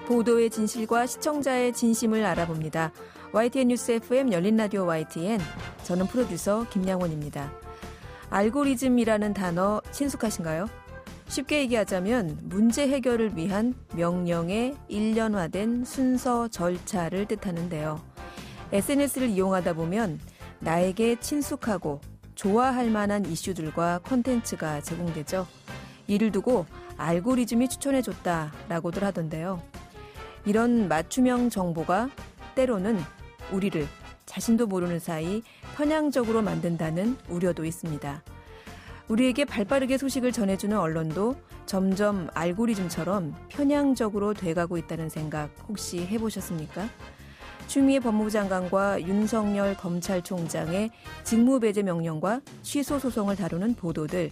보도의 진실과 시청자의 진심을 알아봅니다. YTN 뉴스 FM 열린 라디오 YTN. 저는 프로듀서 김양원입니다. 알고리즘이라는 단어 친숙하신가요? 쉽게 얘기하자면 문제 해결을 위한 명령의 일련화된 순서 절차를 뜻하는데요. SNS를 이용하다 보면 나에게 친숙하고 좋아할 만한 이슈들과 콘텐츠가 제공되죠. 이를 두고 알고리즘이 추천해줬다라고들 하던데요. 이런 맞춤형 정보가 때로는 우리를 자신도 모르는 사이 편향적으로 만든다는 우려도 있습니다. 우리에게 발빠르게 소식을 전해주는 언론도 점점 알고리즘처럼 편향적으로 돼가고 있다는 생각 혹시 해보셨습니까? 추미애 법무부 장관과 윤석열 검찰총장의 직무배제 명령과 취소 소송을 다루는 보도들,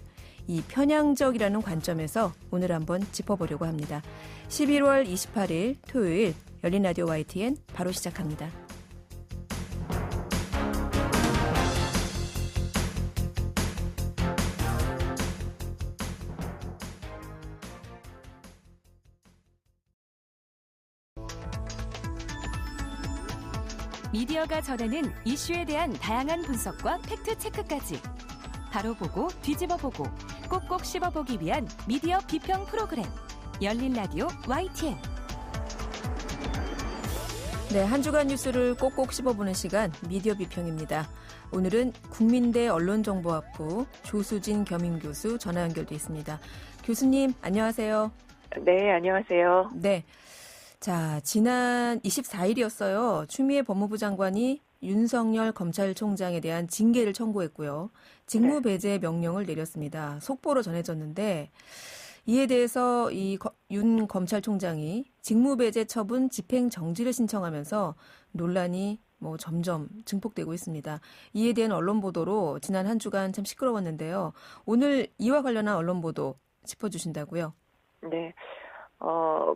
이 편향적이라는 관점에서 오늘 한번 짚어보려고 합니다. 11월 28일 토요일 열린 라디오 YTN 바로 시작합니다. 미디어가 전하는 이슈에 대한 다양한 분석과 팩트체크까지 바로 보고 뒤집어 보고 꼭꼭 씹어보기 위한 미디어 비평 프로그램 열린 라디오 YTN. 네, 한 주간 뉴스를 꼭꼭 씹어보는 시간 미디어 비평입니다. 오늘은 국민대 언론정보학부 조수진 겸임교수 전화 연결돼 있습니다. 교수님 안녕하세요. 네, 안녕하세요. 네. 자, 지난 24일이었어요. 추미애 법무부 장관이 윤석열 검찰총장에 대한 징계를 청구했고요. 직무배제 명령을 내렸습니다. 속보로 전해졌는데 이에 대해서 윤 검찰총장이 직무배제 처분 집행정지를 신청하면서 논란이 점점 증폭되고 있습니다. 이에 대한 언론 보도로 지난 한 주간 참 시끄러웠는데요. 오늘 이와 관련한 언론 보도 짚어주신다고요? 네.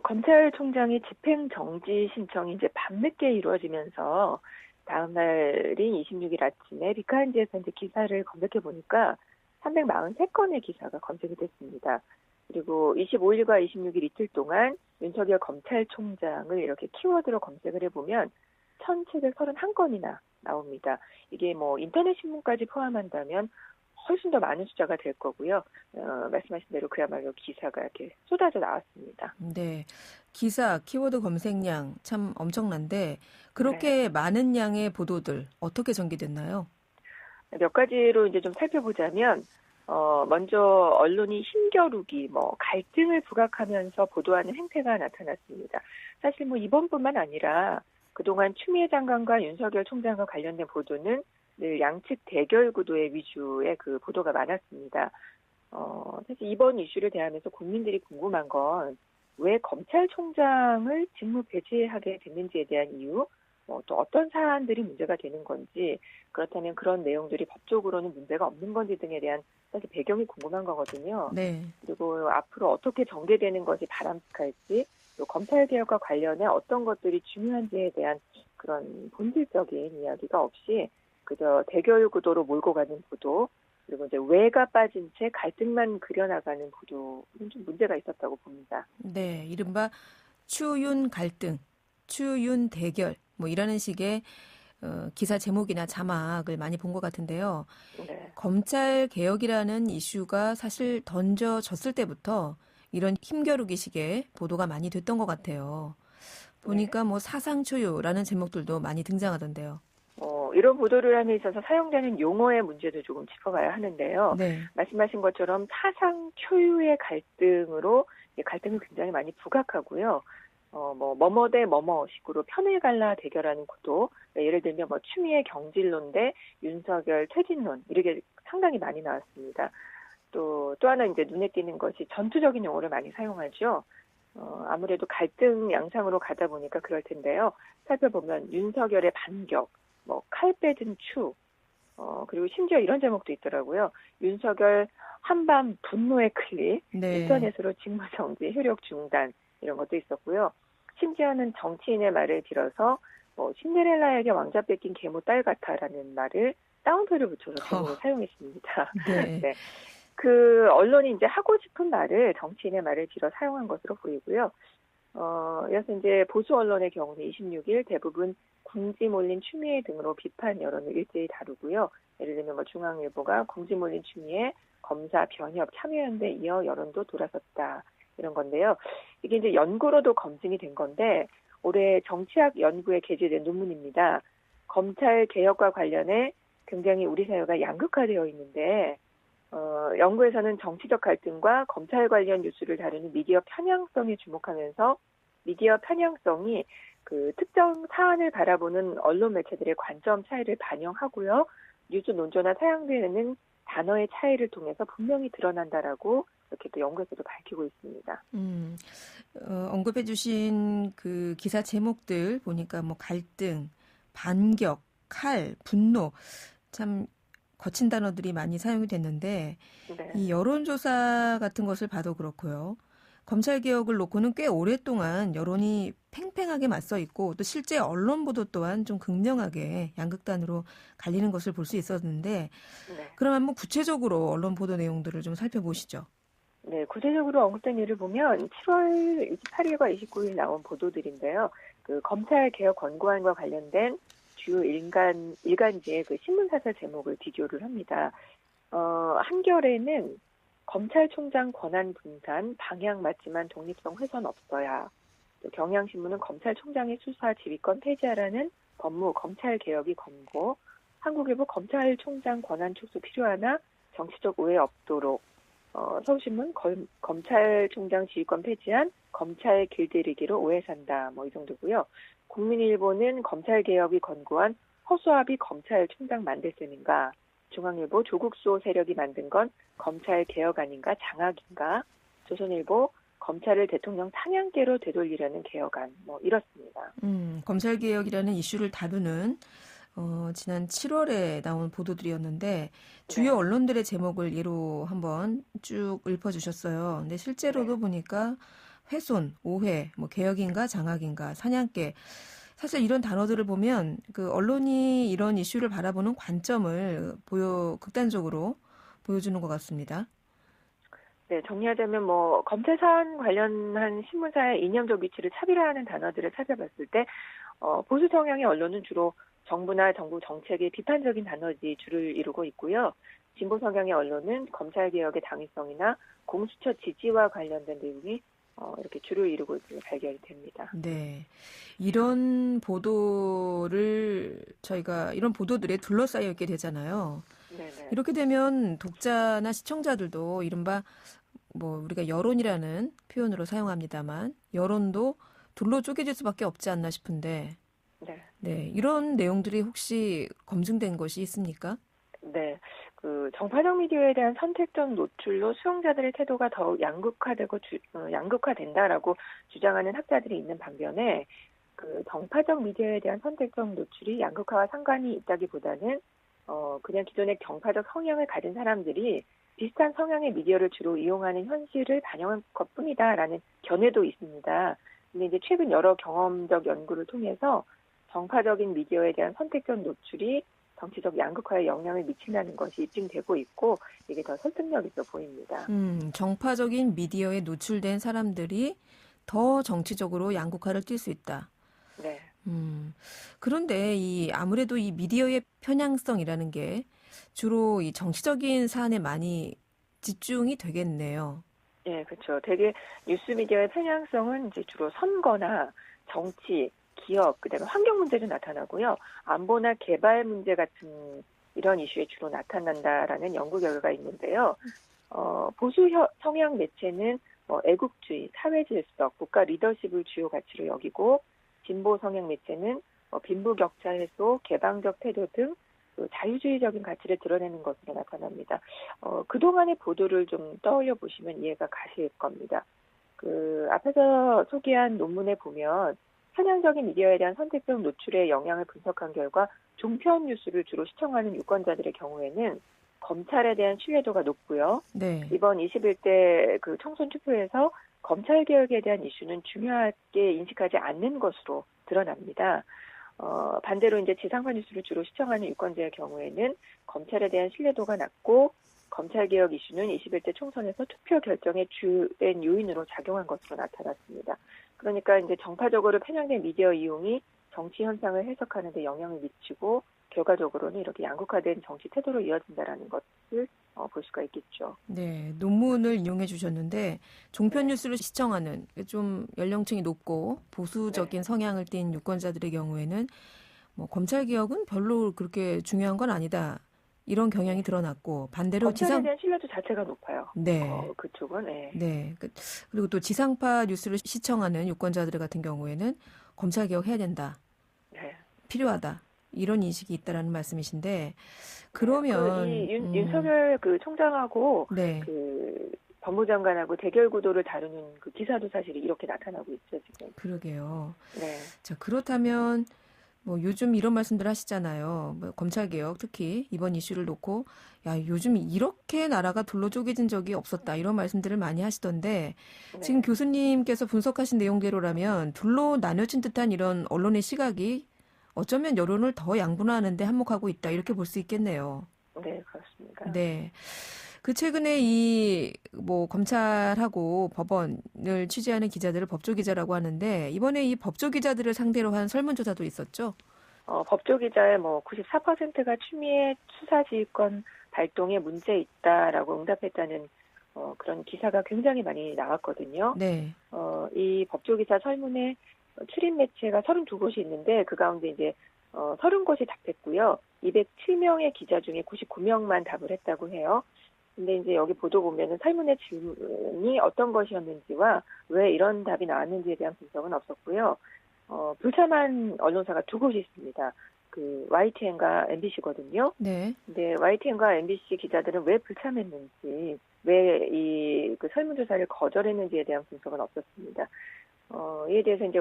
검찰총장의 집행정지 신청이 이제 밤늦게 이루어지면서 다음 날인 26일 아침에 비카인지에서 이제 기사를 검색해 보니까 343건의 기사가 검색이 됐습니다. 그리고 25일과 26일 이틀 동안 윤석열 검찰총장을 이렇게 키워드로 검색을 해보면 1,731건이나 나옵니다. 이게 인터넷 신문까지 포함한다면 훨씬 더 많은 숫자가 될 거고요. 말씀하신 대로 그야말로 기사가 이렇게 쏟아져 나왔습니다. 네, 기사, 키워드 검색량 참 엄청난데 그렇게 네. 많은 양의 보도들 어떻게 전개됐나요? 몇 가지로 이제 좀 살펴보자면 먼저 언론이 힘겨루기, 갈등을 부각하면서 보도하는 행태가 나타났습니다. 사실 이번뿐만 아니라 그동안 추미애 장관과 윤석열 총장과 관련된 보도는 늘 양측 대결 구도의 위주의 그 보도가 많았습니다. 사실 이번 이슈를 대하면서 국민들이 궁금한 건 왜 검찰총장을 직무 배제하게 됐는지에 대한 이유, 또 어떤 사안들이 문제가 되는 건지, 그렇다면 그런 내용들이 법적으로는 문제가 없는 건지 등에 대한 사실 배경이 궁금한 거거든요. 네. 그리고 앞으로 어떻게 전개되는 것이 바람직할지, 또 검찰개혁과 관련해 어떤 것들이 중요한지에 대한 그런 본질적인 이야기가 없이 그저 대결 구도로 몰고 가는 보도, 그리고 이제 왜가 빠진 채 갈등만 그려나가는 보도는 좀 문제가 있었다고 봅니다. 네, 이른바 추윤 갈등, 추윤 대결, 이라는 식의 기사 제목이나 자막을 많이 본 것 같은데요. 네. 검찰 개혁이라는 이슈가 사실 던져졌을 때부터 이런 힘겨루기식의 보도가 많이 됐던 것 같아요. 보니까 사상 초유라는 제목들도 많이 등장하던데요. 이런 보도를 함에 있어서 사용되는 용어의 문제도 조금 짚어봐야 하는데요. 네. 말씀하신 것처럼 사상 초유의 갈등으로 갈등을 굉장히 많이 부각하고요. 뭐뭐 대 뭐뭐식으로 편을 갈라 대결하는 구도. 예를 들면 추미애 경질론 대 윤석열 퇴진론 이렇게 상당히 많이 나왔습니다. 또 하나 이제 눈에 띄는 것이 전투적인 용어를 많이 사용하죠. 아무래도 갈등 양상으로 가다 보니까 그럴 텐데요. 살펴보면 윤석열의 반격, 칼 빼든 추, 그리고 심지어 이런 제목도 있더라고요. 윤석열 한밤 분노의 클릭, 네. 인터넷으로 직무정지, 효력 중단 이런 것도 있었고요. 심지어는 정치인의 말을 빌어서 신데렐라에게 왕자 뺏긴 계모 딸 같아라는 말을 따옴표를 붙여서 제목을 사용했습니다. 네. 네. 그 언론이 이제 하고 싶은 말을 정치인의 말을 빌어 사용한 것으로 보이고요. 이어서 이제 보수 언론의 경우는 26일 대부분 궁지 몰린 추미애 등으로 비판 여론을 일제히 다루고요. 예를 들면 뭐 중앙일보가 궁지 몰린 추미애 검사 변협 참여연대 이어 여론도 돌아섰다 이런 건데요. 이게 이제 연구로도 검증이 된 건데 올해 정치학 연구에 게재된 논문입니다. 검찰 개혁과 관련해 굉장히 우리 사회가 양극화되어 있는데 연구에서는 정치적 갈등과 검찰 관련 뉴스를 다루는 미디어 편향성에 주목하면서 미디어 편향성이 그 특정 사안을 바라보는 언론 매체들의 관점 차이를 반영하고요. 뉴스 논조나 사용되는 단어의 차이를 통해서 분명히 드러난다라고 이렇게 또 연구에서도 밝히고 있습니다. 언급해주신 그 기사 제목들 보니까 뭐 갈등, 반격, 칼, 분노 참 거친 단어들이 많이 사용이 됐는데 네. 이 여론조사 같은 것을 봐도 그렇고요. 검찰개혁을 놓고는 꽤 오랫동안 여론이 팽팽하게 맞서 있고 또 실제 언론 보도 또한 좀 극명하게 양극단으로 갈리는 것을 볼 수 있었는데 네. 그럼 한번 구체적으로 언론 보도 내용들을 좀 살펴보시죠. 네, 구체적으로 언급된 예를 보면 7월 28일과 29일 나온 보도들인데요. 그 검찰 개혁 권고안과 관련된 주요 일간지의 그 신문사설 제목을 비교를 합니다. 한겨레는 검찰총장 권한 분산, 방향 맞지만 독립성 훼손 없어야. 또 경향신문은 검찰총장의 수사 지휘권 폐지하라는 법무 검찰 개혁이 권고. 한국일보 검찰총장 권한 축소 필요하나 정치적 오해 없도록. 서울신문 검찰총장 지휘권 폐지한 검찰 길들이기로 오해 산다. 뭐 이 정도고요. 국민일보는 검찰 개혁이 권고한 허수아비 검찰총장 만들 셈인가. 중앙일보 조국수호 세력이 만든 건 검찰 개혁 아닌가 장악인가. 조선일보 검찰을 대통령 사냥개로 되돌리려는 개혁안. 뭐 이렇습니다. 검찰개혁이라는 이슈를 다루는 지난 7월에 나온 보도들이었는데 주요 네. 언론들의 제목을 예로 한번 쭉 읊어주셨어요. 근데 실제로도 네. 보니까 훼손, 오해, 뭐 개혁인가 장악인가, 사냥개. 사실 이런 단어들을 보면 그 언론이 이런 이슈를 바라보는 관점을 극단적으로 보여주는 것 같습니다. 네, 정리하자면 뭐 검찰 사안 관련한 신문사의 이념적 위치를 차별화하는 단어들을 살펴봤을 때 보수 성향의 언론은 주로 정부나 정부 정책의 비판적인 단어들이 주를 이루고 있고요. 진보 성향의 언론은 검찰개혁의 당위성이나 공수처 지지와 관련된 내용이 이렇게 주를 이루고 있는 발견이 됩니다. 네. 이런 보도들에 둘러싸여 있게 되잖아요. 네네. 이렇게 되면 독자나 시청자들도 이른바 뭐 우리가 여론이라는 표현으로 사용합니다만 여론도 둘로 쪼개질 수밖에 없지 않나 싶은데 네, 이런 내용들이 혹시 검증된 것이 있습니까? 네. 그 정파적 미디어에 대한 선택적 노출로 수용자들의 태도가 더욱 양극화된다라고 주장하는 학자들이 있는 반면에 그 정파적 미디어에 대한 선택적 노출이 양극화와 상관이 있다기보다는 그냥 기존의 정파적 성향을 가진 사람들이 비슷한 성향의 미디어를 주로 이용하는 현실을 반영한 것뿐이다라는 견해도 있습니다. 근데 이제 최근 여러 경험적 연구를 통해서 정파적인 미디어에 대한 선택적 노출이 정치적 양극화에 영향을 미친다는 것이 입증되고 있고 이게 더 설득력 있어 보입니다. 정파적인 미디어에 노출된 사람들이 더 정치적으로 양극화를 띌 수 있다. 네. 그런데 아무래도 이 미디어의 편향성이라는 게 주로 이 정치적인 사안에 많이 집중이 되겠네요. 네, 그렇죠. 되게 뉴스 미디어의 편향성은 이제 주로 선거나 정치, 기업, 그다음에 환경 문제로 나타나고요. 안보나 개발 문제 같은 이런 이슈에 주로 나타난다라는 연구 결과가 있는데요. 보수 성향 매체는 애국주의, 사회질서, 국가 리더십을 주요 가치로 여기고 진보 성향 매체는 빈부격차 해소, 개방적 태도 등 자유주의적인 가치를 드러내는 것으로 나타납니다. 그동안의 보도를 좀 떠올려 보시면 이해가 가실 겁니다. 앞에서 소개한 논문에 보면 편향적인 미디어에 대한 선택적 노출의 영향을 분석한 결과 종편 뉴스를 주로 시청하는 유권자들의 경우에는 검찰에 대한 신뢰도가 높고요. 네. 이번 21대 그 총선 투표에서 검찰 개혁에 대한 이슈는 중요하게 인식하지 않는 것으로 드러납니다. 반대로 이제 지상파 뉴스를 주로 시청하는 유권자의 경우에는 검찰에 대한 신뢰도가 낮고 검찰 개혁 이슈는 21대 총선에서 투표 결정의 주된 요인으로 작용한 것으로 나타났습니다. 그러니까 이제 정파적으로 편향된 미디어 이용이 정치 현상을 해석하는 데 영향을 미치고 결과적으로는 이렇게 양극화된 정치 태도로 이어진다라는 것을 볼 수가 있겠죠. 네, 논문을 인용해 주셨는데 종편 뉴스를 시청하는 좀 연령층이 높고 보수적인 성향을 띤 유권자들의 경우에는 뭐 검찰 개혁은 별로 그렇게 중요한 건 아니다. 이런 경향이 드러났고 반대로 검찰에 대한 신뢰도 자체가 높아요. 네. 그쪽은. 네. 네. 그리고 또 지상파 뉴스를 시청하는 유권자들 같은 경우에는 검찰 개혁해야 된다. 네. 필요하다. 이런 인식이 있다라는 말씀이신데 그러면 윤석열 그 총장하고 네. 그 법무장관하고 대결 구도를 다루는 그 기사도 사실 이렇게 나타나고 있죠, 지금. 그러게요. 네. 자, 그렇다면 뭐 요즘 이런 말씀들 하시잖아요. 뭐 검찰 개혁 특히 이번 이슈를 놓고 야, 요즘 이렇게 나라가 둘로 쪼개진 적이 없었다. 이런 말씀들을 많이 하시던데 네. 지금 교수님께서 분석하신 내용대로라면 둘로 나눠진 듯한 이런 언론의 시각이 어쩌면 여론을 더 양분화하는 데 한몫하고 있다. 이렇게 볼 수 있겠네요. 네, 그렇습니다. 네. 그 최근에 이 뭐 검찰하고 법원을 취재하는 기자들을 법조 기자라고 하는데 이번에 이 법조 기자들을 상대로 한 설문조사도 있었죠. 법조 기자의 뭐 94%가 추미애 수사지휘권 발동에 문제 있다라고 응답했다는 그런 기사가 굉장히 많이 나왔거든요. 네. 이 법조 기자 설문에 출입 매체가 32곳이 있는데 그 가운데 이제 30곳이 답했고요. 207명의 기자 중에 99명만 답을 했다고 해요. 근데 이제 여기 보도 보면은 설문의 질문이 어떤 것이었는지와 왜 이런 답이 나왔는지에 대한 분석은 없었고요. 불참한 언론사가 두 곳이 있습니다. 그 YTN과 MBC거든요. 네. 근데 YTN과 MBC 기자들은 왜 불참했는지, 왜 이 그 설문조사를 거절했는지에 대한 분석은 없었습니다. 이에 대해서 이제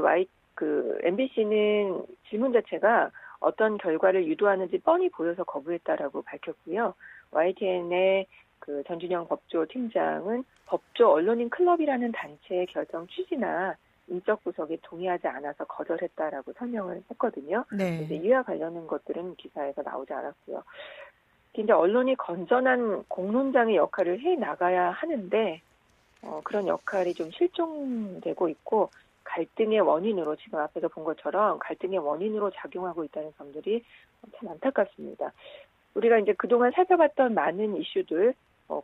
MBC는 질문 자체가 어떤 결과를 유도하는지 뻔히 보여서 거부했다라고 밝혔고요. YTN의 그 전준영 법조 팀장은 법조 언론인 클럽이라는 단체의 결정 취지나 인적 구석에 동의하지 않아서 거절했다라고 설명을 했거든요. 네. 이제 이와 관련된 것들은 기사에서 나오지 않았고요. 이제 언론이 건전한 공론장의 역할을 해 나가야 하는데 그런 역할이 좀 실종되고 있고 갈등의 원인으로 지금 앞에서 본 것처럼 갈등의 원인으로 작용하고 있다는 점들이 참 안타깝습니다. 우리가 이제 그동안 살펴봤던 많은 이슈들,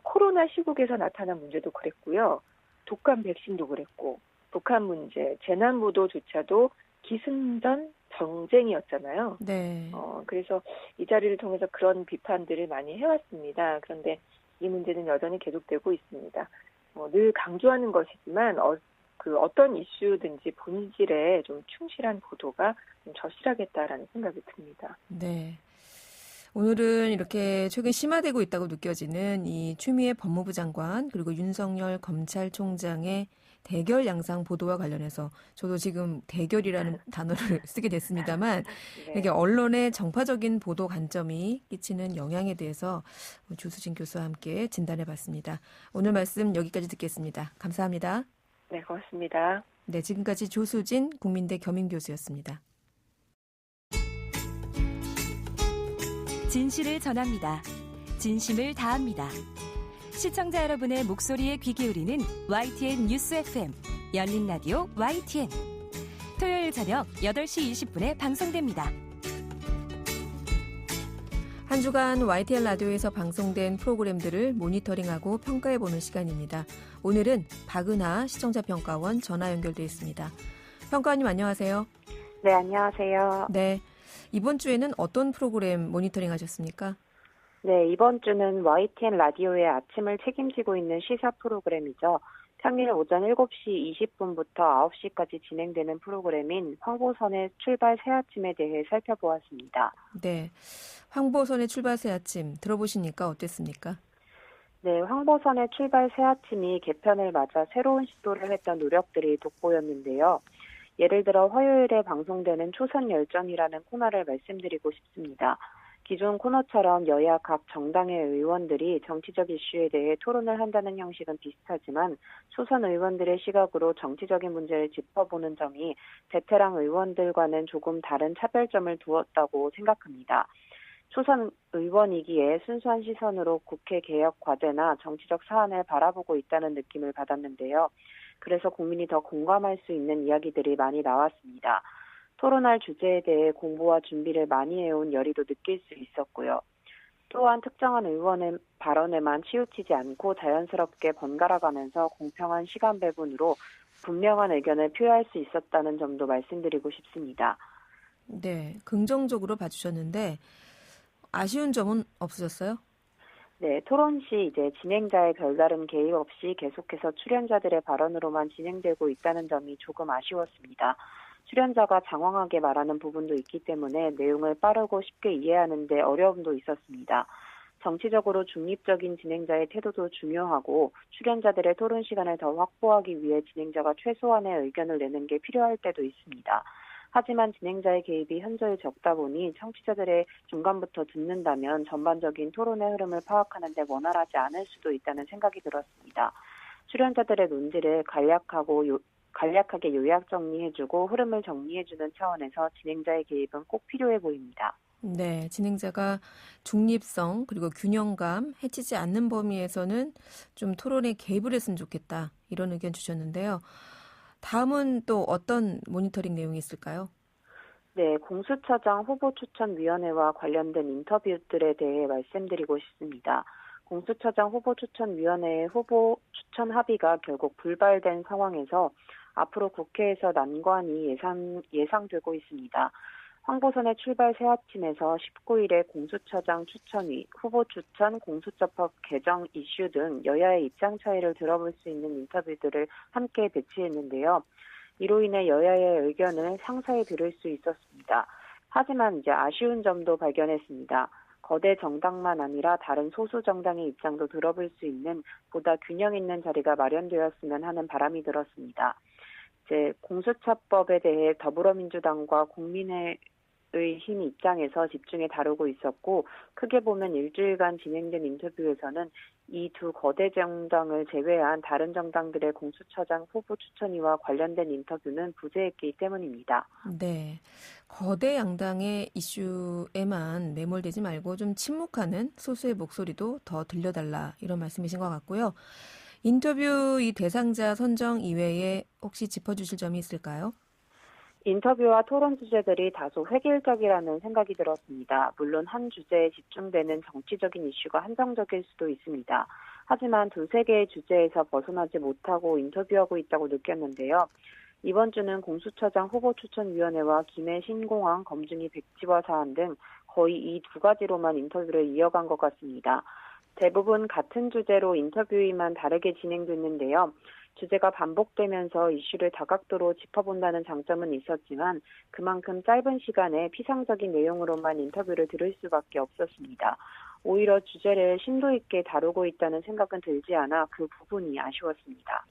코로나 시국에서 나타난 문제도 그랬고요. 독감 백신도 그랬고, 북한 문제, 재난보도조차도 기승전 정쟁이었잖아요. 네. 그래서 이 자리를 통해서 그런 비판들을 많이 해왔습니다. 그런데 이 문제는 여전히 계속되고 있습니다. 늘 강조하는 것이지만 어떤 이슈든지 본질에 좀 충실한 보도가 좀 절실하겠다라는 생각이 듭니다. 네. 오늘은 이렇게 최근 심화되고 있다고 느껴지는 이 추미애 법무부 장관 그리고 윤석열 검찰총장의 대결 양상 보도와 관련해서 저도 지금 대결이라는 단어를 쓰게 됐습니다만 네. 이렇게 언론의 정파적인 보도 관점이 끼치는 영향에 대해서 조수진 교수와 함께 진단해봤습니다. 오늘 말씀 여기까지 듣겠습니다. 감사합니다. 네, 고맙습니다. 네, 지금까지 조수진 국민대 겸임교수였습니다. 진실을 전합니다. 진심을 다합니다. 시청자 여러분의 목소리에 귀 기울이는 YTN 뉴스 FM 열린 라디오 YTN 토요일 저녁 8시 20분에 방송됩니다. 한 주간 YTN 라디오에서 방송된 프로그램들을 모니터링하고 평가해보는 시간입니다. 오늘은 박은하 시청자평가원 전화 연결돼 있습니다. 평가원님 안녕하세요. 네, 안녕하세요. 네, 이번 주에는 어떤 프로그램 모니터링 하셨습니까? 네, 이번 주는 YTN 라디오의 아침을 책임지고 있는 시사 프로그램이죠. 평일 오전 7시 20분부터 9시까지 진행되는 프로그램인 황보선의 출발 새아침에 대해 살펴보았습니다. 네, 황보선의 출발 새아침 들어보시니까 어땠습니까? 네, 황보선의 출발 새아침이 개편을 맞아 새로운 시도를 했던 노력들이 돋보였는데요. 예를 들어 화요일에 방송되는 초선열전이라는 코너를 말씀드리고 싶습니다. 기존 코너처럼 여야 각 정당의 의원들이 정치적 이슈에 대해 토론을 한다는 형식은 비슷하지만 초선 의원들의 시각으로 정치적인 문제를 짚어보는 점이 베테랑 의원들과는 조금 다른 차별점을 두었다고 생각합니다. 초선 의원이기에 순수한 시선으로 국회 개혁 과제나 정치적 사안을 바라보고 있다는 느낌을 받았는데요. 그래서 국민이 더 공감할 수 있는 이야기들이 많이 나왔습니다. 토론할 주제에 대해 공부와 준비를 많이 해온 열의도 느낄 수 있었고요. 또한 특정한 의원의 발언에만 치우치지 않고 자연스럽게 번갈아가면서 공평한 시간 배분으로 분명한 의견을 표현할 수 있었다는 점도 말씀드리고 싶습니다. 네, 긍정적으로 봐주셨는데 아쉬운 점은 없으셨어요? 네, 토론 시 이제 진행자의 별다른 개입 없이 계속해서 출연자들의 발언으로만 진행되고 있다는 점이 조금 아쉬웠습니다. 출연자가 장황하게 말하는 부분도 있기 때문에 내용을 빠르고 쉽게 이해하는 데 어려움도 있었습니다. 정치적으로 중립적인 진행자의 태도도 중요하고 출연자들의 토론 시간을 더 확보하기 위해 진행자가 최소한의 의견을 내는 게 필요할 때도 있습니다. 하지만 진행자의 개입이 현저히 적다 보니 청취자들의 중간부터 듣는다면 전반적인 토론의 흐름을 파악하는 데 원활하지 않을 수도 있다는 생각이 들었습니다. 출연자들의 논지를 간략하게 요약 정리해주고 흐름을 정리해주는 차원에서 진행자의 개입은 꼭 필요해 보입니다. 네, 진행자가 중립성 그리고 균형감 해치지 않는 범위에서는 좀 토론에 개입을 했으면 좋겠다 이런 의견 주셨는데요. 다음은 또 어떤 모니터링 내용이 있을까요? 네, 공수처장 후보추천위원회와 관련된 인터뷰들에 대해 말씀드리고 싶습니다. 공수처장 후보추천위원회의 후보 추천 합의가 결국 불발된 상황에서 앞으로 국회에서 난관이 예상되고 있습니다. 황보선의 출발 새아침에서 19일에 공수처장 추천위, 후보 추천, 공수처법 개정 이슈 등 여야의 입장 차이를 들어볼 수 있는 인터뷰들을 함께 배치했는데요. 이로 인해 여야의 의견을 상세히 들을 수 있었습니다. 하지만 이제 아쉬운 점도 발견했습니다. 거대 정당만 아니라 다른 소수 정당의 입장도 들어볼 수 있는 보다 균형 있는 자리가 마련되었으면 하는 바람이 들었습니다. 이제 공수처법에 대해 더불어민주당과 국민의힘 입장에서 집중해 다루고 있었고 크게 보면 일주일간 진행된 인터뷰에서는 이 두 거대 정당을 제외한 다른 정당들의 공수처장 후보 추천위와 관련된 인터뷰는 부재했기 때문입니다. 네, 거대 양당의 이슈에만 매몰되지 말고 좀 침묵하는 소수의 목소리도 더 들려달라 이런 말씀이신 것 같고요. 인터뷰 이 대상자 선정 이외에 혹시 짚어주실 점이 있을까요? 인터뷰와 토론 주제들이 다소 획일적이라는 생각이 들었습니다. 물론 한 주제에 집중되는 정치적인 이슈가 한정적일 수도 있습니다. 하지만 두세 개의 주제에서 벗어나지 못하고 인터뷰하고 있다고 느꼈는데요. 이번 주는 공수처장 후보추천위원회와 김해 신공항 검증이 백지화 사안 등 거의 이 두 가지로만 인터뷰를 이어간 것 같습니다. 대부분 같은 주제로 인터뷰이만 다르게 진행됐는데요. 주제가 반복되면서 이슈를 다각도로 짚어본다는 장점은 있었지만 그만큼 짧은 시간에 피상적인 내용으로만 인터뷰를 들을 수밖에 없었습니다. 오히려 주제를 심도 있게 다루고 있다는 생각은 들지 않아 그 부분이 아쉬웠습니다.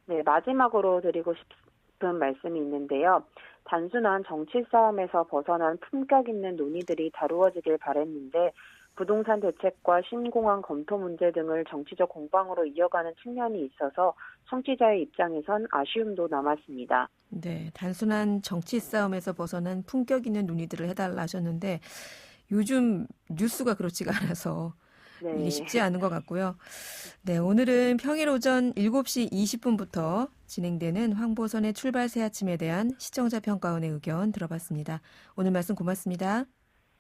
네, 마지막으로 드리고 싶은 말씀이 있는데요. 단순한 정치 싸움에서 벗어난 품격 있는 논의들이 다루어지길 바랬는데 부동산 대책과 신공항 검토 문제 등을 정치적 공방으로 이어가는 측면이 있어서 청취자의 입장에선 아쉬움도 남았습니다. 네, 단순한 정치 싸움에서 벗어난 품격 있는 논의들을 해달라 하셨는데 요즘 뉴스가 그렇지가 않아서 네. 이게 쉽지 않은 것 같고요. 네, 오늘은 평일 오전 7시 20분부터 진행되는 황보선의 출발 새아침에 대한 시청자 평가원의 의견 들어봤습니다. 오늘 말씀 고맙습니다.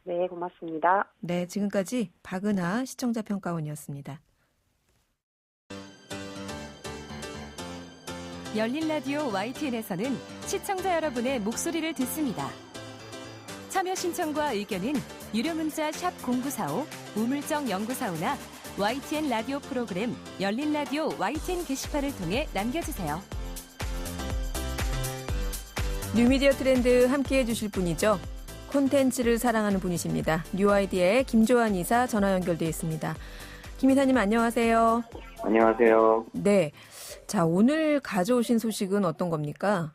네, 고맙습니다. 네, 지금까지 박은하 시청자 평가원이었습니다. 열린 라디오 YTN에서는 시청자 여러분의 목소리를 듣습니다. 참여 신청과 의견은 유료 문자 샵 0945, 우물정 0945나 YTN 라디오 프로그램 열린 라디오 YTN 게시판을 통해 남겨주세요. 뉴미디어 트렌드 함께해 주실 분이죠. 콘텐츠를 사랑하는 분이십니다. 뉴아이디의 김조한 이사 전화 연결되어 있습니다. 김 이사님 안녕하세요. 안녕하세요. 네, 자 오늘 가져오신 소식은 어떤 겁니까?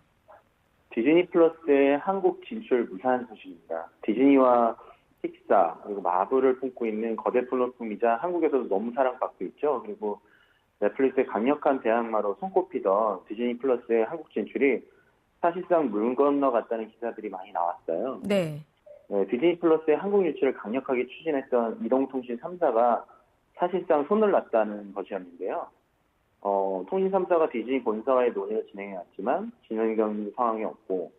디즈니 플러스의 한국 진출 무사한 소식입니다. 디즈니와 픽사 그리고 마블을 품고 있는 거대 플랫폼이자 한국에서도 너무 사랑받고 있죠. 그리고 넷플릭스의 강력한 대항마로 손꼽히던 디즈니 플러스의 한국 진출이 사실상 물 건너갔다는 기사들이 많이 나왔어요. 네. 디즈니 플러스의 한국 유치를 강력하게 추진했던 이동통신 3사가 사실상 손을 놨다는 것이었는데요. 통신 3사가 디즈니 본사와의 논의를 진행해왔지만 진행 상황이 없고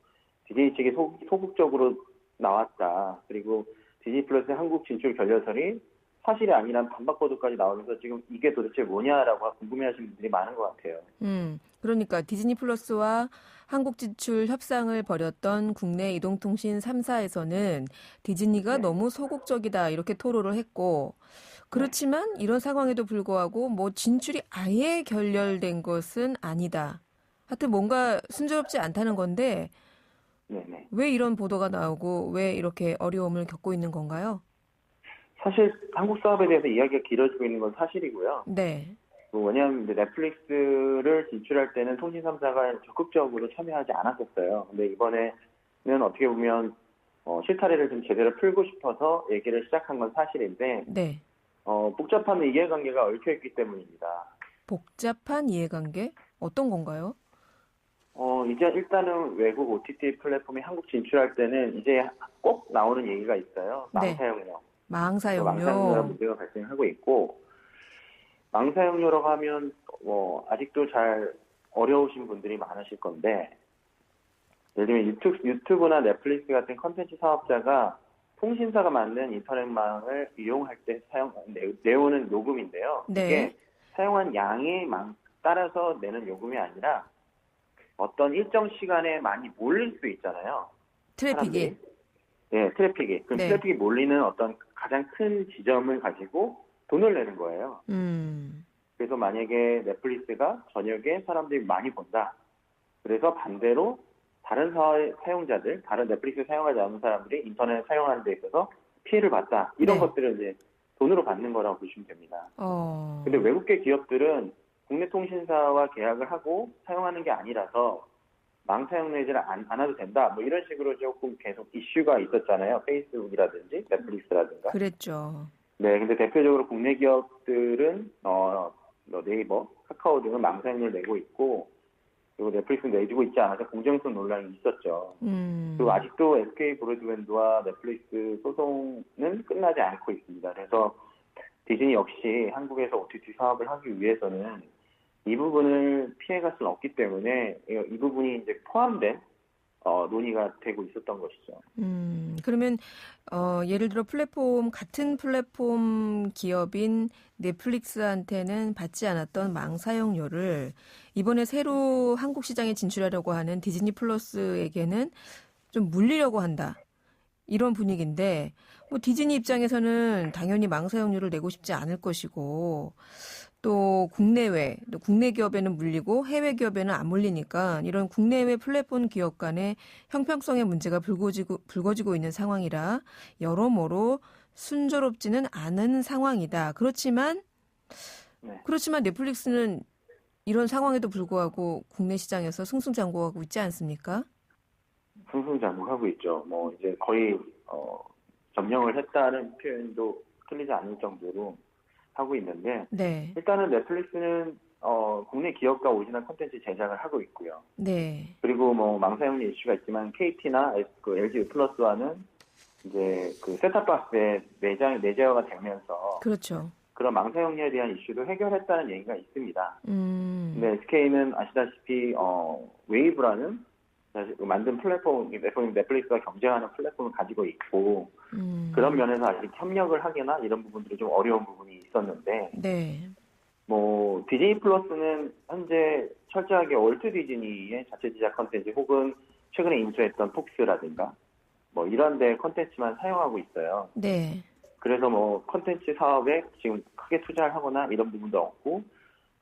디즈니 측이 소극적으로 나왔다. 그리고 디즈니 플러스의 한국 진출 결렬설이 사실이 아니란 반박 보도까지 나오면서 지금 이게 도대체 뭐냐라고 궁금해하시는 분들이 많은 것 같아요. 그러니까 디즈니 플러스와 한국 진출 협상을 벌였던 국내 이동통신 3사에서는 디즈니가 네. 너무 소극적이다 이렇게 토로를 했고 그렇지만 이런 상황에도 불구하고 뭐 진출이 아예 결렬된 것은 아니다. 하여튼 뭔가 순조롭지 않다는 건데 네네. 왜 이런 보도가 나오고 왜 이렇게 어려움을 겪고 있는 건가요? 사실 한국 사업에 대해서 이야기가 길어지고 있는 건 사실이고요. 네. 왜냐하면 이제 넷플릭스를 진출할 때는 통신 3사가 적극적으로 참여하지 않았었어요. 근데 이번에는 어떻게 보면 실타래를 좀 제대로 풀고 싶어서 얘기를 시작한 건 사실인데 네. 복잡한 이해관계가 얽혀있기 때문입니다. 복잡한 이해관계? 어떤 건가요? 이제 일단은 외국 OTT 플랫폼에 한국 진출할 때는 이제 꼭 나오는 얘기가 있어요. 네. 망사용료. 망사용료. 문제가 발생하고 있고 망사용료라고 하면 아직도 잘 어려우신 분들이 많으실 건데 예를 들면 유튜브나 넷플릭스 같은 컨텐츠 사업자가 통신사가 만든 인터넷망을 이용할 때 내오는 요금인데요. 네. 이게 사용한 양에 따라서 내는 요금이 아니라 어떤 일정 시간에 많이 몰릴 수 있잖아요. 트래픽이. 사람들이. 네, 트래픽이. 그럼 네. 트래픽이 몰리는 어떤 가장 큰 지점을 가지고 돈을 내는 거예요. 그래서 만약에 넷플릭스가 저녁에 사람들이 많이 본다. 그래서 반대로 다른 사용자들, 다른 넷플릭스 사용하지 않는 사람들이 인터넷 사용하는 데 있어서 피해를 봤다. 이런 네. 것들을 이제 돈으로 받는 거라고 보시면 됩니다. 근데 외국계 기업들은 국내 통신사와 계약을 하고 사용하는 게 아니라서 망사용 내지를 안 해도 된다. 뭐 이런 식으로 조금 계속 이슈가 있었잖아요. 페이스북이라든지 넷플릭스라든가. 그랬죠. 네, 근데 대표적으로 국내 기업들은 네이버, 카카오 등은 망사용료를 내고 있고 그리고 넷플릭스는 내주고 있지 않아서 공정성 논란이 있었죠. 그리고 아직도 SK 브로드밴드와 넷플릭스 소송은 끝나지 않고 있습니다. 그래서 디즈니 역시 한국에서 OTT 사업을 하기 위해서는 이 부분을 피해갈 수는 없기 때문에 이 부분이 이제 포함된 논의가 되고 있었던 것이죠. 그러면 예를 들어 같은 플랫폼 기업인 넷플릭스한테는 받지 않았던 망사용료를 이번에 새로 한국 시장에 진출하려고 하는 디즈니 플러스에게는 좀 물리려고 한다. 이런 분위기인데 뭐 디즈니 입장에서는 당연히 망사용료를 내고 싶지 않을 것이고 또 국내 기업에는 물리고 해외 기업에는 안 물리니까 이런 국내외 플랫폼 기업 간의 형평성의 문제가 불거지고 있는 상황이라 여러모로 순조롭지는 않은 상황이다. 그렇지만 넷플릭스는 이런 상황에도 불구하고 국내 시장에서 승승장구하고 있지 않습니까? 승승장구하고 있죠. 뭐 이제 거의 점령을 했다는 표현도 틀리지 않을 정도로 하고 있는데 네. 일단은 넷플릭스는 국내 기업과 오리지널 콘텐츠 제작을 하고 있고요. 네. 그리고 뭐 망사용료 이슈가 있지만 KT나 LG 플러스와는 이제 그 셋탑박스에 내재화가 되면서 그렇죠. 그런 망사용료에 대한 이슈도 해결했다는 얘기가 있습니다. 근데 SK는 아시다시피 웨이브라는 만든 플랫폼, 넷플릭스와 경쟁하는 플랫폼을 가지고 있고 그런 면에서 아직 협력을 하거나 이런 부분들이 좀 어려운 부분이 있었는데 네. 뭐 디즈니 플러스는 현재 철저하게 월트 디즈니의 자체 제작 컨텐츠 혹은 최근에 인수했던 폭스라든가 뭐 이런 데 컨텐츠만 사용하고 있어요. 네. 그래서 뭐 컨텐츠 사업에 지금 크게 투자를 하거나 이런 부분도 없고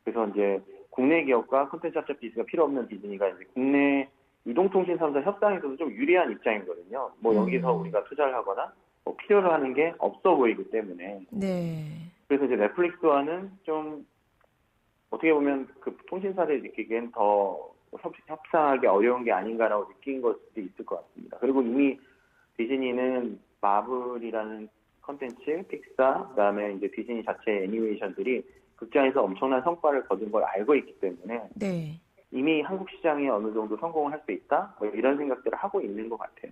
그래서 이제 국내 기업과 컨텐츠 합작 비즈가 필요 없는 디즈니가 이제 국내 이동통신 3사 협상에서도 좀 유리한 입장이거든요. 뭐 여기서 우리가 투자를 하거나 뭐 필요로 하는 게 없어 보이기 때문에. 네. 그래서 이제 넷플릭스와는 좀 어떻게 보면 그 통신사들이 느끼기엔 더 협상하기 어려운 게 아닌가라고 느낀 것도 있을 것 같습니다. 그리고 이미 디즈니는 마블이라는 컨텐츠, 픽사, 그다음에 이제 디즈니 자체 애니메이션들이 극장에서 엄청난 성과를 거둔 걸 알고 있기 때문에 네. 이미 한국 시장에 어느 정도 성공을 할 수 있다? 뭐 이런 생각들을 하고 있는 것 같아요.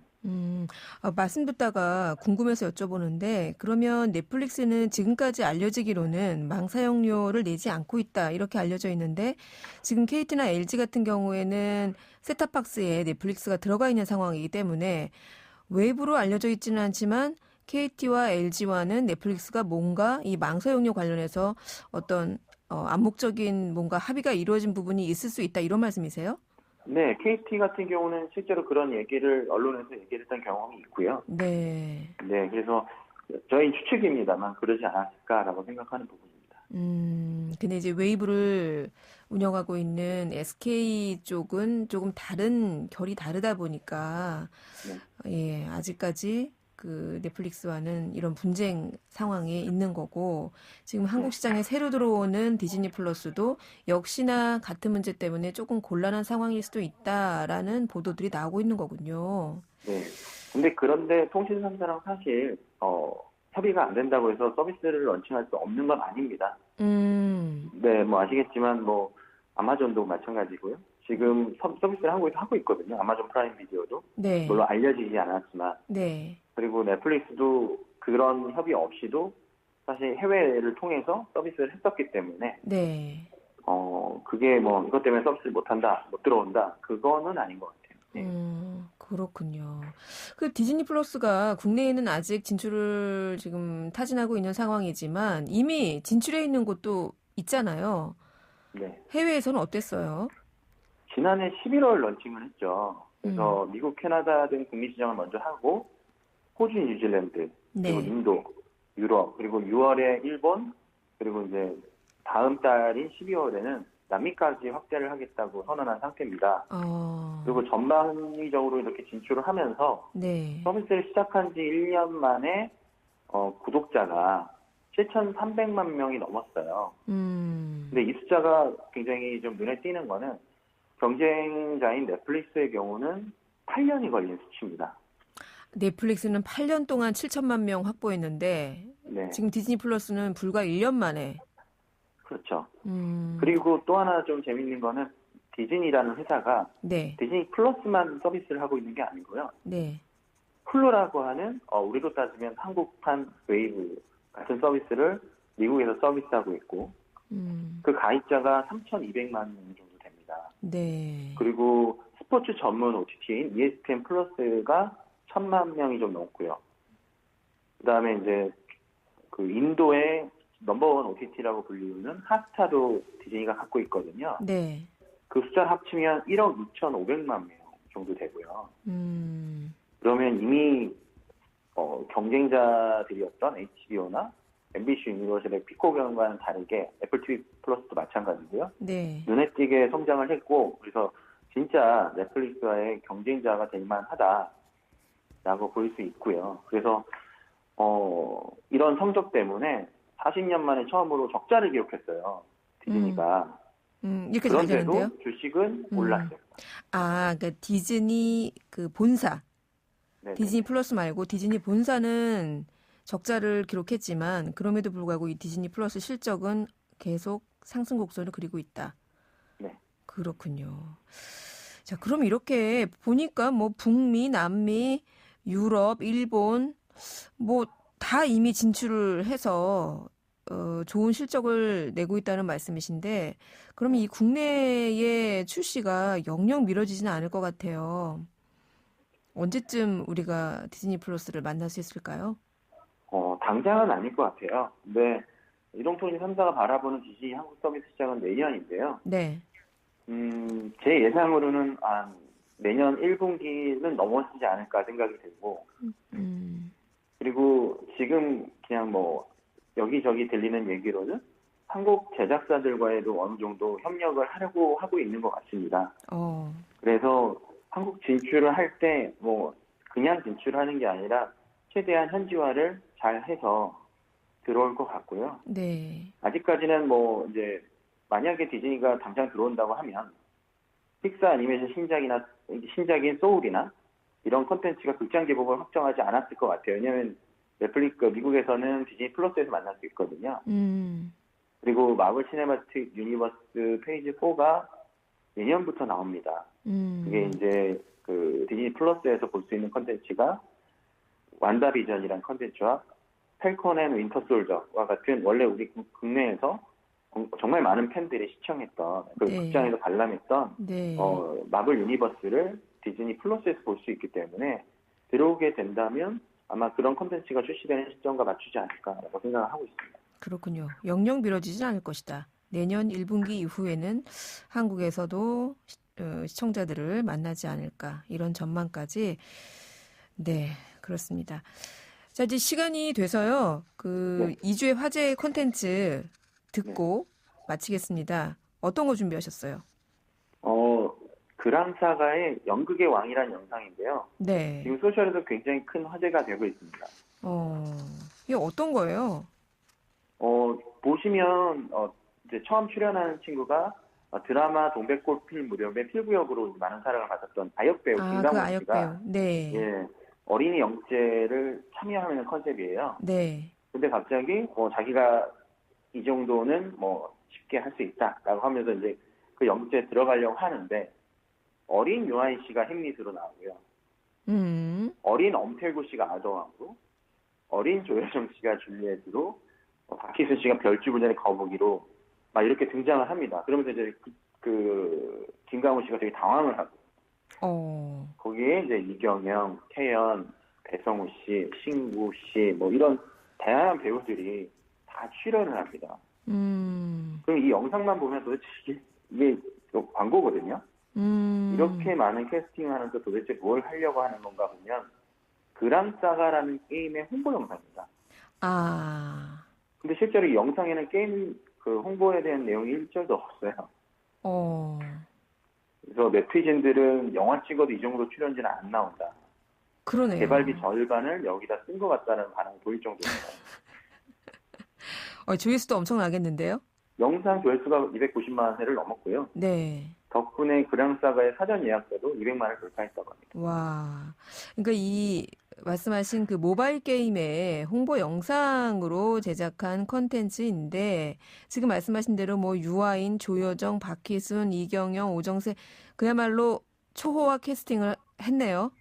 말씀 듣다가 궁금해서 여쭤보는데, 그러면 넷플릭스는 지금까지 알려지기로는 망 사용료를 내지 않고 있다, 이렇게 알려져 있는데, 지금 KT나 LG 같은 경우에는 셋탑박스에 넷플릭스가 들어가 있는 상황이기 때문에, 외부로 알려져 있지는 않지만, KT와 LG와는 넷플릭스가 뭔가 이 망 사용료 관련해서 어떤 암묵적인 뭔가 합의가 이루어진 부분이 있을 수 있다, 이런 말씀이세요? 네, KT 같은 경우는 실제로 그런 얘기를 언론에서 얘기를 했던 경험이 있고요. 네. 네, 그래서 저희 추측입니다만 그러지 않았을까라고 생각하는 부분입니다. 근데 이제 웨이브를 운영하고 있는 SK 쪽은 조금 결이 다르다 보니까, 예, 아직까지 그 넷플릭스와는 이런 분쟁 상황에 있는 거고, 지금 한국 시장에 새로 들어오는 디즈니 플러스도 역시나 같은 문제 때문에 조금 곤란한 상황일 수도 있다라는 보도들이 나오고 있는 거군요. 네. 근데 그런데 통신 3사랑 사실 협의가 안 된다고 해서 서비스를 런칭할 수 없는 건 아닙니다. 네, 뭐 아시겠지만 뭐 아마존도 마찬가지고요. 지금 서비스를 한국에서 하고 있거든요. 아마존 프라임 비디오도. 네. 물론 알려지지 않았지만. 네. 그리고 넷플릭스도 그런 협의 없이도 사실 해외를 통해서 서비스를 했었기 때문에 네. 그게 뭐 이것 때문에 서비스를 못한다, 못 들어온다, 그거는 아닌 것 같아요. 네. 그렇군요. 그 디즈니 플러스가 국내에는 아직 진출을 지금 타진하고 있는 상황이지만 이미 진출해 있는 곳도 있잖아요. 네. 해외에서는 어땠어요? 지난해 11월 런칭을 했죠. 그래서 미국, 캐나다 등 북미 시장을 먼저 하고 호주, 뉴질랜드, 그리고 네. 인도, 유럽, 그리고 6월에 일본, 그리고 이제 다음 달인 12월에는 남미까지 확대를 하겠다고 선언한 상태입니다. 그리고 전방위적으로 이렇게 진출을 하면서 네. 서비스를 시작한 지 1년 만에 구독자가 7,300만 명이 넘었어요. 근데 이 숫자가 굉장히 좀 눈에 띄는 거는 경쟁자인 넷플릭스의 경우는 8년이 걸린 수치입니다. 넷플릭스는 8년 동안 7천만 명 확보했는데 네. 지금 디즈니 플러스는 불과 1년 만에. 그렇죠. 그리고 또 하나 좀 재밌는 거는 디즈니라는 회사가 네. 디즈니 플러스만 서비스를 하고 있는 게 아니고요. 네. 훌루라고 하는 우리로 따지면 한국판 웨이브 같은 서비스를 미국에서 서비스하고 있고 그 가입자가 3,200만 명 정도 됩니다. 네. 그리고 스포츠 전문 OTT인 ESPN 플러스가 1,000만 명이 좀 넘고요. 그다음에 이제 그 인도의 넘버원 OTT라고 불리우는 핫스타도 디즈니가 갖고 있거든요. 네. 그 숫자 합치면 1억 2,500만 명 정도 되고요. 그러면 이미 경쟁자들이었던 HBO나 MBC 유니버설의 피코경과는 다르게 애플 TV 플러스도 마찬가지고요. 네. 눈에 띄게 성장을 했고, 그래서 진짜 넷플릭스와의 경쟁자가 될 만하다라고 볼 수 있고요. 그래서 이런 성적 때문에 40년 만에 처음으로 적자를 기록했어요. 디즈니가. 이렇게 잘 되는데요? 그런데도 주식은 올랐어요. 그러니까 디즈니 그 본사. 네네. 디즈니 플러스 말고 디즈니 본사는 적자를 기록했지만 그럼에도 불구하고 이 디즈니 플러스 실적은 계속 상승 곡선을 그리고 있다. 네. 그렇군요. 자, 그럼 이렇게 보니까 뭐 북미, 남미, 유럽, 일본 뭐 다 이미 진출을 해서 좋은 실적을 내고 있다는 말씀이신데 그럼 이 국내의 출시가 영영 미뤄지지는 않을 것 같아요. 언제쯤 우리가 디즈니 플러스를 만날 수 있을까요? 당장은 아닐 것 같아요. 근데 이동통신 3사가 바라보는 디즈니 한국 서비스 시장은 내년인데요. 네. 제 예상으로는 내년 1분기는 넘어지지 않을까 생각이 들고 그리고 지금 그냥 뭐 여기저기 들리는 얘기로는 한국 제작사들과에도 어느 정도 협력을 하려고 하고 있는 것 같습니다. 그래서 한국 진출을 할 때 뭐 그냥 진출하는 게 아니라 최대한 현지화를 잘 해서 들어올 것 같고요. 네. 아직까지는 뭐 이제 만약에 디즈니가 당장 들어온다고 하면 픽사 애니메이션 신작인 소울이나 이런 콘텐츠가 극장 개봉을 확정하지 않았을 것 같아요. 왜냐하면 넷플릭스 미국에서는 디즈니 플러스에서 만날 수 있거든요. 그리고 마블 시네마틱 유니버스 페이지 4가 내년부터 나옵니다. 그게 이제 그 디즈니 플러스에서 볼 수 있는 컨텐츠가 완다비전이란 컨텐츠와 팰컨 앤 윈터 솔저와 같은 원래 우리 국내에서 정말 많은 팬들이 시청했던 그 네. 극장에서 관람했던 네. 마블 유니버스를 디즈니 플러스에서 볼 수 있기 때문에 들어오게 된다면 아마 그런 컨텐츠가 출시되는 시점과 맞추지 않을까라고 생각을 하고 있습니다. 그렇군요. 영영 미뤄지진 않을 것이다. 내년 1분기 이후에는 한국에서도 시청자들을 만나지 않을까 이런 전망까지 네 그렇습니다. 자 이제 시간이 돼서요. 그 2주의 화제 콘텐츠 듣고 마치겠습니다. 어떤 거 준비하셨어요? 그랑사가의 연극의 왕이라는 영상인데요. 네. 지금 소셜에서 굉장히 큰 화제가 되고 있습니다. 이게 어떤 거예요? 보시면 이제 처음 출연하는 친구가 드라마 동백꽃 필 무렵에 필구역으로 많은 사랑을 받았던 아역 배우 그 김강호 아역 씨가 배우. 네. 예, 어린이 영재를 참여하는 컨셉이에요. 네. 근데 갑자기 자기가 이 정도는 쉽게 할 수 있다라고 하면서 이제 그 영재에 들어가려고 하는데 어린 유아인 씨가 햄릿으로 나오고요. 어린 엄태구 씨가 아더왕으로, 어린 조여정 씨가 줄리엣으로, 박희순 씨가 별주부전의 거북이로 막 이렇게 등장을 합니다. 그러면서 이제 그 김강호 씨가 되게 당황을 하고 거기에 이제 이경영, 태연, 배성우 씨, 신구 씨 뭐 이런 다양한 배우들이 다 출연을 합니다. 그럼 이 영상만 보면 도대체 이게 광고거든요. 이렇게 많은 캐스팅을 하면서 도대체 뭘 하려고 하는 건가 보면 그랑사가라는 게임의 홍보 영상입니다. 근데 실제로 이 영상에는 게임 그 홍보에 대한 내용이 1절도 없어요. 그래서 네티즌들은 영화 찍어도 이 정도 출연진은 안 나온다. 그러네요. 개발비 절반을 여기다 쓴 것 같다는 반응이 보일 정도입니다. 조회수도 엄청 나겠는데요? 영상 조회수가 290만 회를 넘었고요. 네. 덕분에 그랑사가의 사전 예약자도 200만을 돌파했다고 합니다. 와. 그러니까 이 말씀하신 그 모바일 게임의 홍보 영상으로 제작한 컨텐츠인데 지금 말씀하신 대로 뭐 유아인, 조여정, 박희순, 이경영, 오정세 그야말로 초호화 캐스팅을 했네요.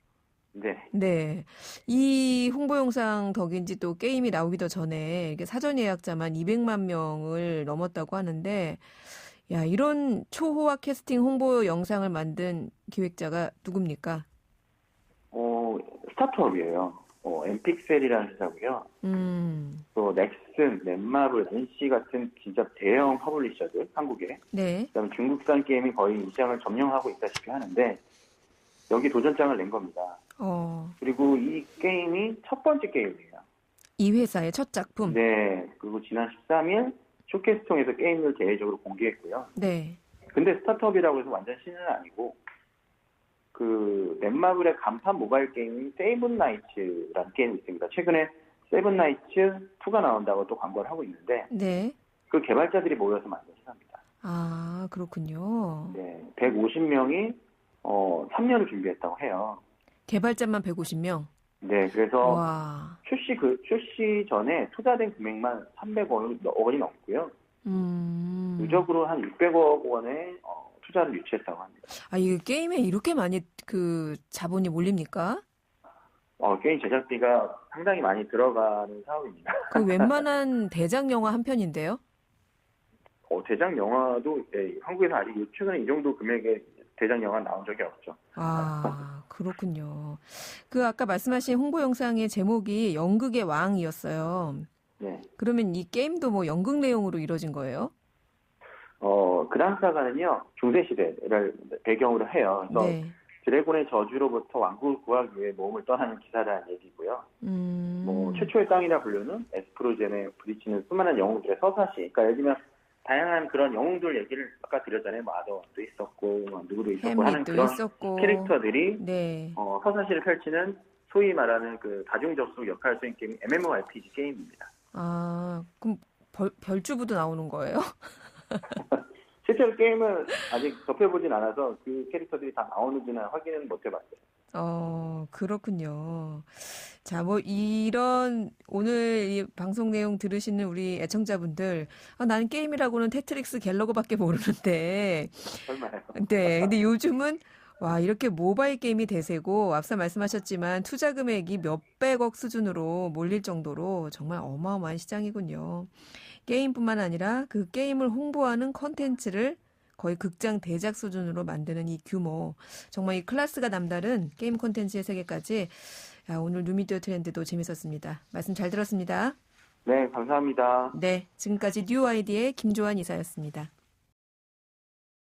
네. 네. 이 홍보 영상 덕인지 또 게임이 나오기도 전에 이렇게 사전 예약자만 200만 명을 넘었다고 하는데 야, 이런 초호화 캐스팅 홍보 영상을 만든 기획자가 누굽니까? 스타트업이에요. 엠픽셀이라는 회사고요. 또 넥슨, 넷마블, NC 같은 진짜 대형 퍼블리셔들 한국에. 네. 그다음에 중국산 게임이 거의 이 시장을 점령하고 있다시피 하는데 여기 도전장을 낸 겁니다. 그리고 이 게임이 첫 번째 게임이에요. 이 회사의 첫 작품. 네. 그리고 지난 13일 쇼케이스 통해서 게임을 대외적으로 공개했고요. 네. 근데 스타트업이라고 해서 완전 신은 아니고 그 넷마블의 간판 모바일 게임인 세븐나이츠라는 게임이 있습니다. 최근에 세븐나이츠 2가 나온다고 또 광고를 하고 있는데 네. 그 개발자들이 모여서 만든 회사입니다. 아, 그렇군요. 네. 150명이 3년을 준비했다고 해요. 개발자만 150명. 네, 그래서 와. 출시 전에 투자된 금액만 300억 원이 넘고요. 누적으로 한 600억 원의 투자를 유치했다고 합니다. 이 게임에 이렇게 많이 그 자본이 몰립니까? 게임 제작비가 상당히 많이 들어가는 사업입니다. 그 웬만한 대작 영화 한 편인데요? 대작 영화도 한국에서 아직 최근에 이 정도 금액의 대작 영화 나온 적이 없죠. 그렇군요. 그 아까 말씀하신 홍보 영상의 제목이 연극의 왕이었어요. 네. 그러면 이 게임도 뭐 연극 내용으로 이루어진 거예요? 그랑사가는요 중세시대를 배경으로 해요. 그래서 네. 드래곤의 저주로부터 왕국을 구하기 위해 몸을 떠나는 기사라는 얘기고요. 뭐 최초의 땅이라 불리는 에스프로젠에 부딪히는 수많은 영웅들의 서사시. 그러니까 예를 들면 다양한 그런 영웅들 얘기를 아까 드렸잖아요. 뭐 아더도 있었고, 누구도 있었고 하는 그런 있었고. 캐릭터들이 네. 서사시를 펼치는 소위 말하는 그 다중 접속 역할을 수 있는 게임이 MMORPG 게임입니다. 그럼 별주부도 나오는 거예요? 실제로 게임을 아직 접해보진 않아서 그 캐릭터들이 다 나오는지는 확인은 못 해봤어요. 그렇군요. 자, 뭐, 이런, 오늘 이 방송 내용 들으시는 우리 애청자분들, 나는 게임이라고는 테트릭스 갤러그밖에 모르는데, 설마요. 네, 근데 요즘은, 와, 이렇게 모바일 게임이 대세고, 앞서 말씀하셨지만, 투자 금액이 몇백억 수준으로 몰릴 정도로 정말 어마어마한 시장이군요. 게임뿐만 아니라 그 게임을 홍보하는 컨텐츠를 거의 극장 대작 수준으로 만드는 이 규모. 정말 이 클래스가 남다른 게임 콘텐츠의 세계까지. 야, 오늘 뉴미디어 트렌드도 재밌었습니다. 말씀 잘 들었습니다. 네, 감사합니다. 네, 지금까지 뉴 아이디의 김조한 이사였습니다.